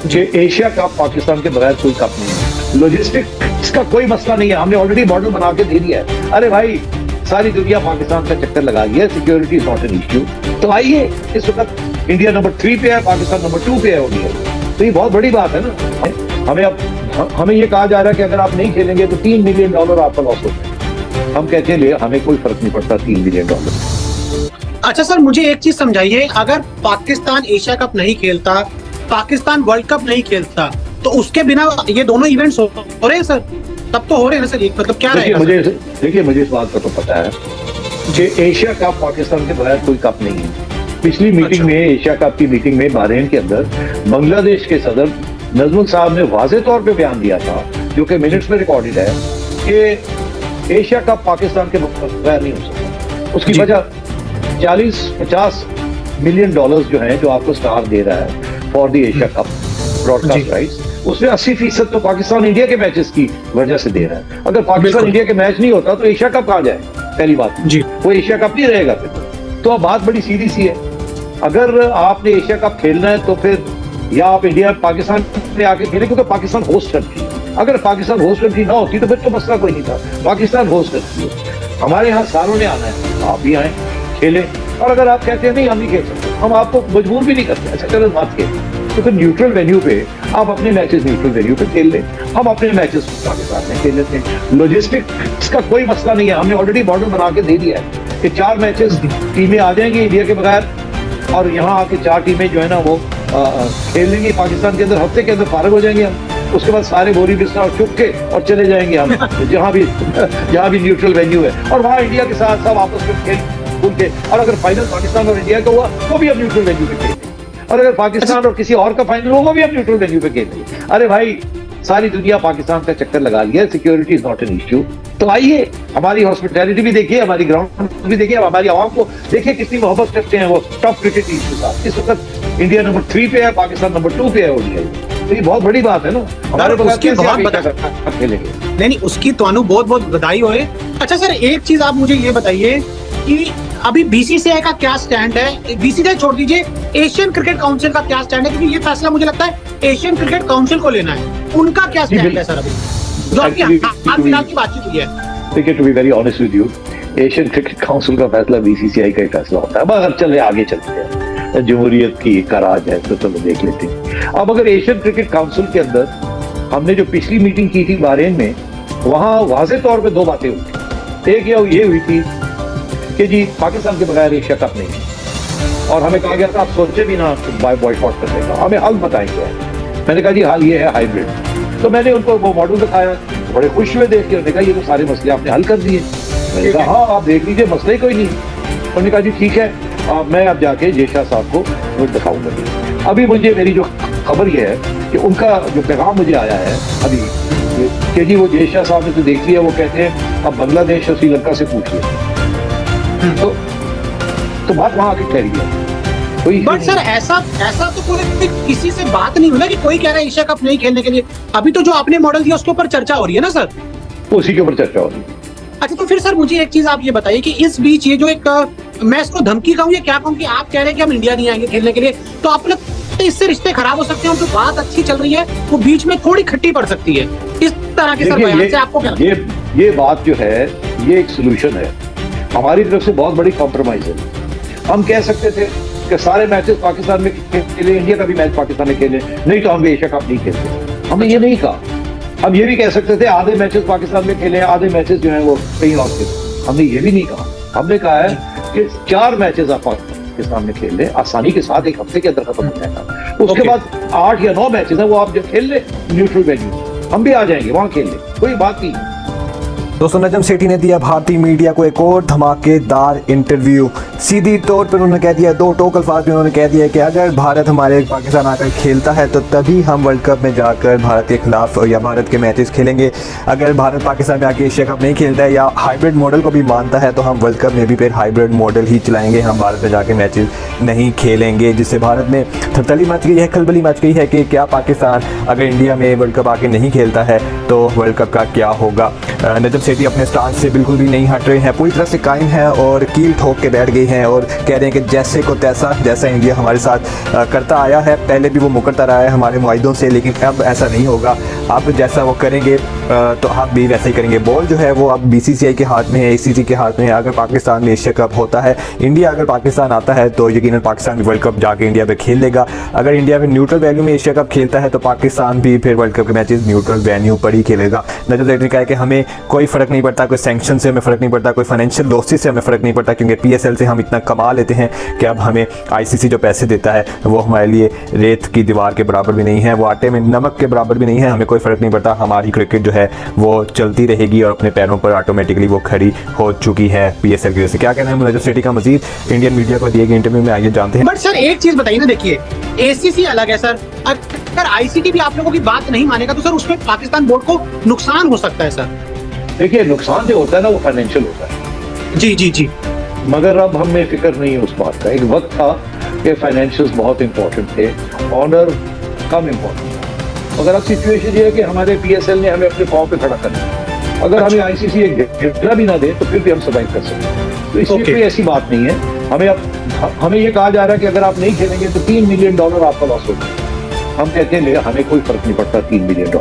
कि Asia cup Pakistan के बगैर कोई कप नहीं है। लॉजिस्टिक्स का कोई मसला नहीं है, हमने ऑलरेडी मॉडल बना के दे दिया है। अरे भाई सारी दुनिया पाकिस्तान का चक्कर लगा रही है, security is not an issue. तो आइए, इस वक्त इंडिया नंबर 3 पे है, पाकिस्तान नंबर 2 पे है ODI। तो ये बहुत बड़ी बात है ना। हमें ये कहा जा रहा है कि अगर आप नहीं खेलेंगे तो $3 मिलियन आपका लॉस होता है। हम कहते हैं हमें कोई फर्क नहीं पड़ता $3 मिलियन। अच्छा सर, मुझे एक चीज समझाइए, अगर पाकिस्तान एशिया कप नहीं खेलता, पाकिस्तान वर्ल्ड कप नहीं खेलता, तो उसके बिना ये दोनों इवेंट्स हो रहे हैं सर? तब तो हो रहे हैं सर, मतलब क्या रहेगा? मुझे इस बात का तो पता है कि एशिया कप पाकिस्तान के बगैर कोई कप नहीं है। पिछली मीटिंग में, एशिया कप की मीटिंग में बहरीन के अंदर बांग्लादेश के सदर नजमुल साहब ने वाज़ेह तौर पे बयान दिया था, जो कि मिनट्स में रिकॉर्डेड है, कि एशिया कप पाकिस्तान के बगैर नहीं हो सकता। उसकी वजह 40-50 मिलियन डॉलर्स जो हैं, जो आपको स्टार दे रहा है for the Asia cup broadcast rights, उसमें 80% तो पाकिस्तान इंडिया के मैचेस की वजह से दे रहा है। अगर पाकिस्तान इंडिया के मैच नहीं होता तो एशिया कप कहाँ जाए? पहली बात जी, वो एशिया कप नहीं रहेगा फिर। तो अब बात बड़ी सीधी सी है, अगर आपने एशिया कप खेलना है तो फिर या आप इंडिया पाकिस्तान में आके खेले, क्योंकि पाकिस्तान होस्ट कंट्री है। अगर पाकिस्तान होस्ट कंट्री ना होती तो फिर तो मसला कोई नहीं था। पाकिस्तान होस्ट कंट्री है, हमारे यहाँ सारों ने आना है, आप भी आए खेले। और अगर आप कहते हैं नहीं हम नहीं खेल सकते, हम आपको मजबूर भी नहीं करते, ऐसा चलो मत खेल, तो फिर न्यूट्रल वेन्यू पे आप अपने मैचेस न्यूट्रल वेन्यू पे खेल लें, हम अपने मैचेस पाकिस्तान में खेल लेते हैं। लॉजिस्टिक्स का कोई मसला नहीं है, हमने ऑलरेडी मॉडल बना के दे दिया है कि 4 मैचेस टीमें आ जाएंगी इंडिया के बगैर, और यहाँ आके 4 टीमें जो है ना वो खेल लेंगी पाकिस्तान के अंदर। हफ्ते के अंदर फारग हो जाएंगे हम, उसके बाद सारे बोरी बिस्तर चुप के और चले जाएंगे हम जहाँ भी न्यूट्रल वेन्यू है, और वहाँ इंडिया के साथ सब आपस में खेल के। और अगर फाइनल पाकिस्तान और इंडिया का हुआ तो भी हम न्यूट्रल वेन्यू पे खेलेंगे, और अगर पाकिस्तान और किसी और का फाइनल होगा भी हम न्यूट्रल वेन्यू पे खेलेंगे। अरे भाई सारी दुनिया पाकिस्तान का चक्कर लगा रही है, security is not an issue. तो आइए, हमारी हॉस्पिटैलिटी भी देखिए, हमारी ग्राउंड भी देखिए, हमारी आवाम को देखिए कितनी मोहब्बत करते हैं वो टॉप क्रिकेट टीम के साथ। इस वक्त इंडिया नंबर 3 पे है, पाकिस्तान नंबर 2 पे है ODI। तो ये बहुत बड़ी बात है ना, हमारे खेलेंगे। नहीं, उसकी तो बहुत बहुत बधाई होए। अच्छा सर, एक चीज आप मुझे ये बताइए कि अभी BCCI का क्या स्टैंड है? BCCI छोड़ दीजिए, एशियन क्रिकेट काउंसिल का क्या स्टैंड है? क्योंकि ये फैसला मुझे लगता है एशियन क्रिकेट काउंसिल को लेना है। उनका क्या स्टैंड है सर अभी, जो आपकी हाल फिलहाल की बातचीत हुई है? देखिए, to be very honest with you, Asian Cricket Council का फैसला BCCI का ही फैसला होता है। मगर चले आगे चलते हैं, जमहूरियत की एक राज है तो चलो देख लेते हैं। अब अगर एशियन क्रिकेट काउंसिल के अंदर हमने जो पिछली मीटिंग की थी बहरीन में, वहाँ वाज़ेह तौर पे 2 बातें हुई थी। एक ये हुई थी कि जी पाकिस्तान के बगैर एशिया कप नहीं है, और हमें कहा गया था आप सोचे भी ना बॉयकॉट करने का, हमें हल बताएंगे। मैंने कहा जी हाल ये है हाइब्रिड। तो मैंने उनको वो मॉडल दिखाया, बड़े खुश हुए देख के, उन्होंने कहा ये तो सारे मसले आपने हल कर दिए। मैंने कहा हाँ आप देख लीजिए, मसले कोई नहीं। उन्होंने कहा जी ठीक है, मैं अब जाके जेशा साहब को वो दिखाऊंगा। अभी मुझे मेरी जो खबर ये है कि उनका जो पैगाम मुझे आया है अभी कि जी वो जेशा साहब ने तो देख लिया, वो कहते हैं अब बांग्लादेश और श्रीलंका से पूछ लिया। तो बात वहां आके ठहरी है। बट सर ऐसा तो कोई किसी से बात नहीं हुई ना कि कोई कह रहा है एशिया कप नहीं खेलने के लिए। अभी तो जो आपने मॉडल दिया उसके ऊपर चर्चा हो रही है ना सर? उसी के ऊपर चर्चा हो रही है। अच्छा, तो फिर सर मुझे एक चीज आप ये बताइए कि इस बीच ये जो एक मैं इसको धमकी कहूँ या क्या कहूँ कि आप कह रहे हैं कि हम इंडिया नहीं आएंगे खेलने के लिए, तो आप लोग इससे रिश्ते खराब हो सकते हैं, जो बात अच्छी चल रही है वो बीच में थोड़ी खट्टी पड़ सकती है, इस तरह के सर बयान से आपको क्या? ये बात जो है ये एक सोल्यूशन है हमारी तरफ से, बहुत बड़ी कॉम्प्रोमाइज है। हम कह सकते थे कि सारे मैचेस पाकिस्तान में खेले, इंडिया का भी मैच पाकिस्तान में खेले, नहीं तो हम एशिया कप नहीं खेलते। हमने ये नहीं कहा। हम ये भी कह सकते थे आधे मैचेस पाकिस्तान में खेले, आधे मैचेस जो हैं वो कहीं और खेले। हमने ये भी नहीं कहा। हमने कहा है कि 4 मैचेस आप पाकिस्तान में खेल ले आसानी के साथ, एक हफ्ते के अंदर खत्म हो जाएगा। उसके बाद 8 या 9 मैचेस हैं वो आप जो खेल ले न्यूट्रल वेन्यू, हम भी आ जाएंगे वहां खेल ले, कोई बात नहीं। दोस्तों, नजम सेठी ने दिया भारतीय मीडिया को एक और धमाकेदार इंटरव्यू। सीधी तौर पर उन्होंने कह दिया, 2 टोक अल्फाज में उन्होंने कह दिया कि अगर भारत हमारे पाकिस्तान आकर खेलता है तो तभी हम वर्ल्ड कप में जाकर भारत के खिलाफ या भारत के मैचेस खेलेंगे। अगर भारत पाकिस्तान में आके एशिया कप नहीं खेलता है या हाइब्रिड मॉडल को भी मानता है तो हम वर्ल्ड कप में भी फिर हाइब्रिड मॉडल ही चलाएंगे, हम भारत में जाके मैचेस नहीं खेलेंगे। जिससे भारत में थरथली मच गई है, खलबली मच गई है कि क्या पाकिस्तान अगर इंडिया में वर्ल्ड कप आके नहीं खेलता है तो वर्ल्ड कप का क्या होगा। नजम सेठी अपने स्टांस से बिल्कुल भी नहीं हट रहे हैं, पूरी तरह से कायम है और कील ठोक के बैठ गए गई हैं और कह रहे हैं कि जैसे को तैसा, जैसा इंडिया हमारे साथ करता आया है, पहले भी वो मुकरता रहा है हमारे मुआहिदों से, लेकिन अब ऐसा नहीं होगा। अब जैसा वो करेंगे तो आप भी वैसा ही करेंगे। बॉल जो है वो अब BCCI के हाथ में है, ACC के हाथ में है। अगर पाकिस्तान में एशिया कप होता है, इंडिया अगर पाकिस्तान आता है तो यकीनन पाकिस्तान भी वर्ल्ड कप जाके इंडिया पे खेल लेगा। अगर इंडिया में न्यूट्रल वेन्यू में एशिया कप खेलता है तो पाकिस्तान भी फिर वर्ल्ड कप के मैचेस न्यूट्रल वेन्यू पर ही खेलेगा। नजम सेठी ने कहा है कि हमें कोई फ़र्क नहीं पड़ता, कोई सैंक्शन से हमें फ़र्क नहीं पड़ता, कोई फाइनेंशियल लॉसेस से हमें फ़र्क नहीं पड़ता, क्योंकि PSL से हम इतना कमा लेते हैं कि अब हमें ICC जो पैसे देता है वो हमारे लिए रेत की दीवार के बराबर भी नहीं है, वो आटे में नमक के बराबर भी नहीं है। हमें कोई फ़र्क नहीं पड़ता, हमारी क्रिकेट जो है वो चलती रहेगी और अपने पैरों पर ऑटोमेटिकली वो खड़ी हो चुकी है PSL की वजह से। क्या कहना है नजम सेठी का मजीद इंडियन मीडिया को दिए गए इंटरव्यू में, आइए जानते हैं। बट सर एक चीज बताइए ना, देखिए ACC अलग है सर, अगर ICT भी आप लोगों की बात नहीं मानेगा तो सर उसमें पाकिस्तान बोर्ड को नुकसान हो सकता है सर। देखिए, नुकसान जो होता है ना वो फाइनेंशियल होता है। जी जी जी। मगर अब हमें फिक्र नहीं है उस बात का। एक वक्त था कि फाइनेंशियल्स बहुत इंपॉर्टेंट थे, ऑनर कम इंपॉर्टेंट था। मगर अब सिचुएशन ये है कि हमारे PSL ने हमें अपने पाँव पे खड़ा करना है। अगर हमें ICC एक गिरना भी ना दे तो फिर भी हम सर्वाइव कर सकते हैं। तो इसलिए कोई ऐसी बात नहीं है। हमें ये कहा जा रहा है कि अगर आप नहीं खेलेंगे तो $3 मिलियन आपका लॉस होगा। हम कहते हैं हमें कोई फर्क नहीं पड़ता $3 मिलियन।